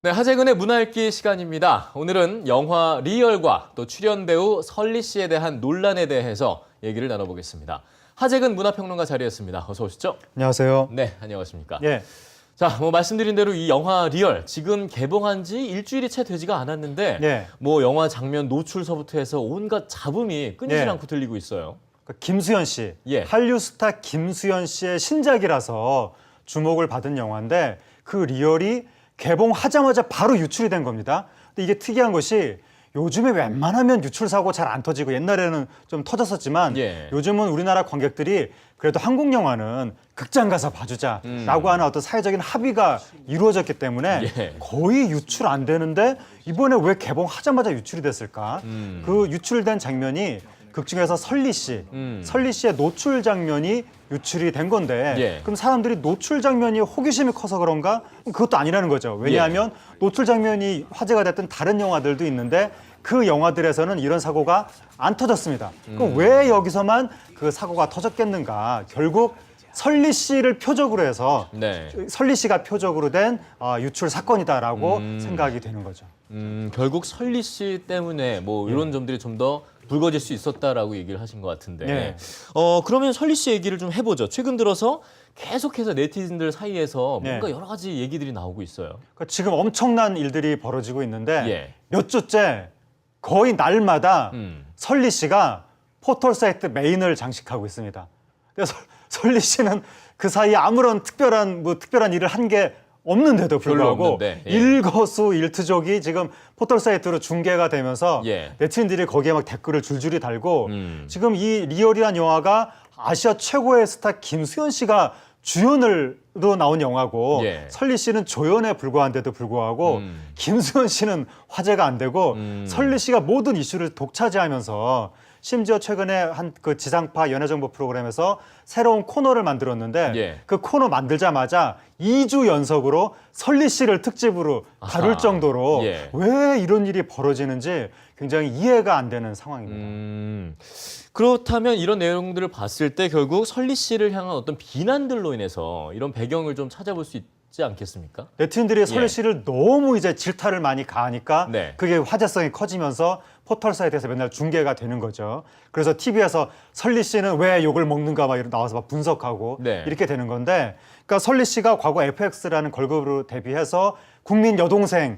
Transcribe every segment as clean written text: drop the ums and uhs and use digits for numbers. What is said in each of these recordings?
네, 하재근의 문화읽기 시간입니다. 오늘은 영화 리얼과 또 출연 배우 설리 씨에 대한 논란에 대해서 얘기를 나눠보겠습니다. 하재근 문화평론가 자리했습니다. 어서 오시죠. 안녕하세요. 네, 안녕하십니까. 예. 자, 말씀드린 대로 이 영화 리얼 지금 개봉한 지 일주일이 채 되지가 않았는데 예. 영화 장면 노출서부터 해서 온갖 잡음이 끊이질 예. 않고 들리고 있어요. 김수현 씨, 예. 한류 스타 김수현 씨의 신작이라서 주목을 받은 영화인데 그 리얼이 개봉하자마자 바로 유출이 된 겁니다. 근데 이게 특이한 것이 요즘에 웬만하면 유출 사고 잘 안 터지고 옛날에는 좀 터졌었지만 예. 요즘은 우리나라 관객들이 그래도 한국 영화는 극장 가서 봐주자라고 하는 어떤 사회적인 합의가 이루어졌기 때문에 예. 거의 유출 안 되는데 이번에 왜 개봉하자마자 유출이 됐을까? 그 유출된 장면이 극 중에서 설리 씨의 노출 장면이 유출이 된 건데 예. 그럼 사람들이 노출 장면이 호기심이 커서 그런가? 그것도 아니라는 거죠. 왜냐하면 노출 장면이 화제가 됐던 다른 영화들도 있는데 그 영화들에서는 이런 사고가 안 터졌습니다. 그럼 왜 여기서만 그 사고가 터졌겠는가? 결국 설리 씨를 표적으로 해서 네. 설리 씨가 표적으로 된 유출 사건이다라고 생각이 되는 거죠. 결국 설리 씨 때문에 이런 점들이 좀 더 불거질 수 있었다라고 얘기를 하신 것 같은데 네. 그러면 설리 씨 얘기를 좀 해보죠. 최근 들어서 계속해서 네티즌들 사이에서 뭔가 네. 여러 가지 얘기들이 나오고 있어요. 그러니까 지금 엄청난 일들이 벌어지고 있는데 예. 몇 주째 거의 날마다 설리 씨가 포털 사이트 메인을 장식하고 있습니다. 그래서 설리 씨는 그 사이에 아무런 특별한 일을 한 게 없는데도 불구하고 없는데, 예. 일거수일투족이 지금 포털 사이트로 중계가 되면서 예. 네티즌들이 거기에 막 댓글을 줄줄이 달고 지금 이 리얼이란 영화가 아시아 최고의 스타 김수현 씨가 주연으로 나온 영화고 예. 설리 씨는 조연에 불과한데도 불구하고 김수현 씨는 화제가 안 되고 설리 씨가 모든 이슈를 독차지하면서 심지어 최근에 한 그 지상파 연예정보 프로그램에서 새로운 코너를 만들었는데 예. 그 코너 만들자마자 2주 연속으로 설리 씨를 특집으로 다룰 아하. 정도로 예. 왜 이런 일이 벌어지는지 굉장히 이해가 안 되는 상황입니다. 그렇다면 이런 내용들을 봤을 때 결국 설리 씨를 향한 어떤 비난들로 인해서 이런 배경을 좀 찾아볼 수 있지 않겠습니까? 네티즌들이 설리 예. 씨를 너무 이제 질타를 많이 가하니까 네. 그게 화제성이 커지면서 포털 사이트에서 맨날 중계가 되는 거죠. 그래서 TV에서 설리 씨는 왜 욕을 먹는가 막 나와서 막 분석하고 네. 이렇게 되는 건데, 그러니까 설리 씨가 과거 FX라는 걸그룹으로 데뷔해서 국민 여동생이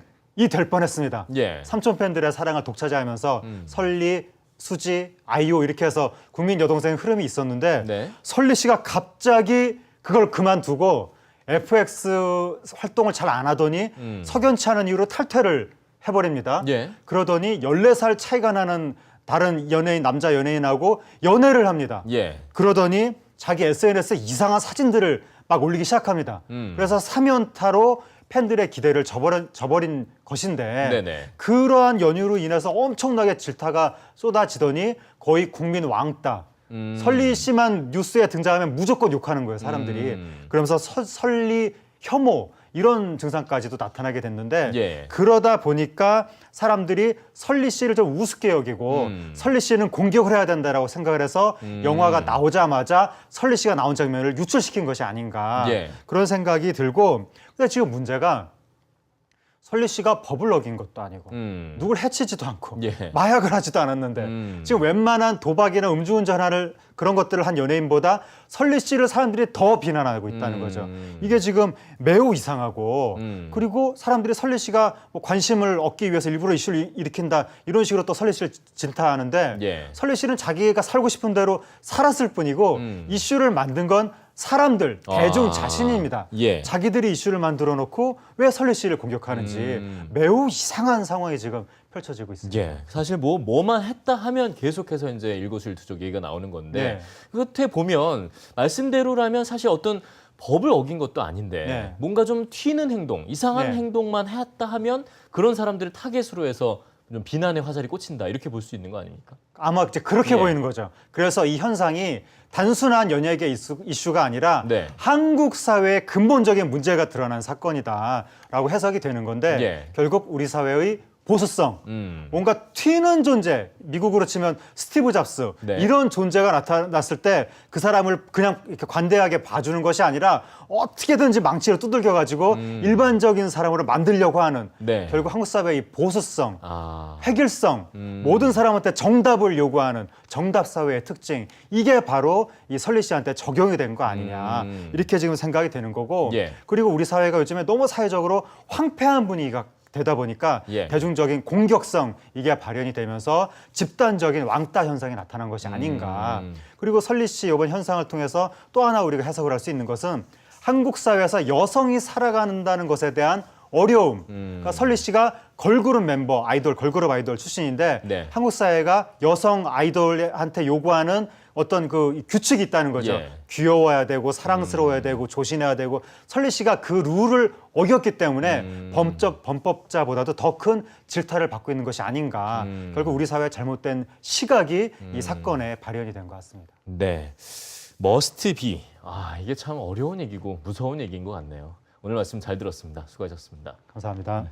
될 뻔했습니다. 예. 삼촌 팬들의 사랑을 독차지하면서 설리, 수지, 아이오 이렇게 해서 국민 여동생 흐름이 있었는데 네. 설리 씨가 갑자기 그걸 그만두고 FX 활동을 잘 안 하더니 석연치 않은 이유로 탈퇴를 해버립니다. 예. 그러더니 14살 차이가 나는 다른 연예인, 남자 연예인하고 연애를 합니다. 예. 그러더니 자기 SNS에 이상한 사진들을 막 올리기 시작합니다. 그래서 사면타로 팬들의 기대를 저버린 것인데 네네. 그러한 연유로 인해서 엄청나게 질타가 쏟아지더니 거의 국민 왕따. 설리 씨만 뉴스에 등장하면 무조건 욕하는 거예요, 사람들이. 그러면서 설리 혐오 이런 증상까지도 나타나게 됐는데 예. 그러다 보니까 사람들이 설리 씨를 좀 우습게 여기고 설리 씨는 공격을 해야 된다라고 생각을 해서 영화가 나오자마자 설리 씨가 나온 장면을 유출시킨 것이 아닌가 예. 그런 생각이 들고, 근데 지금 문제가 설리 씨가 법을 어긴 것도 아니고 누굴 해치지도 않고 예. 마약을 하지도 않았는데 지금 웬만한 도박이나 음주운전하는 그런 것들을 한 연예인보다 설리 씨를 사람들이 더 비난하고 있다는 거죠. 이게 지금 매우 이상하고 그리고 사람들이 설리 씨가 뭐 관심을 얻기 위해서 일부러 이슈를 일으킨다 이런 식으로 또 설리 씨를 질타하는데 예. 설리 씨는 자기가 살고 싶은 대로 살았을 뿐이고 이슈를 만든 건 사람들, 대중 자신입니다. 예. 자기들이 이슈를 만들어 놓고 왜 설리 씨를 공격하는지 매우 이상한 상황이 지금 펼쳐지고 있습니다. 예. 사실 뭐만 했다 하면 계속해서 이제 일거수일투족 얘기가 나오는 건데 네. 끝에 보면 말씀대로라면 사실 어떤 법을 어긴 것도 아닌데 네. 뭔가 좀 튀는 행동, 이상한 네. 행동만 했다 하면 그런 사람들을 타겟으로 해서 좀 비난의 화살이 꽂힌다 이렇게 볼 수 있는 거 아닙니까? 아마 이제 그렇게 예. 보이는 거죠. 그래서 이 현상이 단순한 연예계 이슈가 아니라 네. 한국 사회의 근본적인 문제가 드러난 사건이다라고 해석이 되는 건데 예. 결국 우리 사회의 보수성, 뭔가 튀는 존재, 미국으로 치면 스티브 잡스 네. 이런 존재가 나타났을 때 그 사람을 그냥 이렇게 관대하게 봐주는 것이 아니라 어떻게든지 망치로 두들겨가지고 일반적인 사람으로 만들려고 하는 네. 결국 한국 사회의 이 보수성, 아, 획일성, 모든 사람한테 정답을 요구하는 정답 사회의 특징, 이게 바로 이 설리 씨한테 적용이 된 거 아니냐 이렇게 지금 생각이 되는 거고 예. 그리고 우리 사회가 요즘에 너무 사회적으로 황폐한 분위기가 되다 보니까 예. 대중적인 공격성 이게 발현이 되면서 집단적인 왕따 현상이 나타난 것이 아닌가. 그리고 설리 씨 이번 현상을 통해서 또 하나 우리가 해석을 할 수 있는 것은 한국 사회에서 여성이 살아간다는 것에 대한 어려움. 그러니까 설리 씨가 걸그룹 멤버, 아이돌, 걸그룹 아이돌 출신인데 네. 한국 사회가 여성 아이돌한테 요구하는 어떤 그 규칙이 있다는 거죠. 예. 귀여워야 되고 사랑스러워야 되고 조신해야 되고 설리 씨가 그 룰을 어겼기 때문에 범법자보다도 더 큰 질타를 받고 있는 것이 아닌가. 결국 우리 사회의 잘못된 시각이 이 사건에 발현이 된 것 같습니다. 네. 머스트 비. 아, 이게 참 어려운 얘기고 무서운 얘기인 것 같네요. 오늘 말씀 잘 들었습니다. 수고하셨습니다. 감사합니다.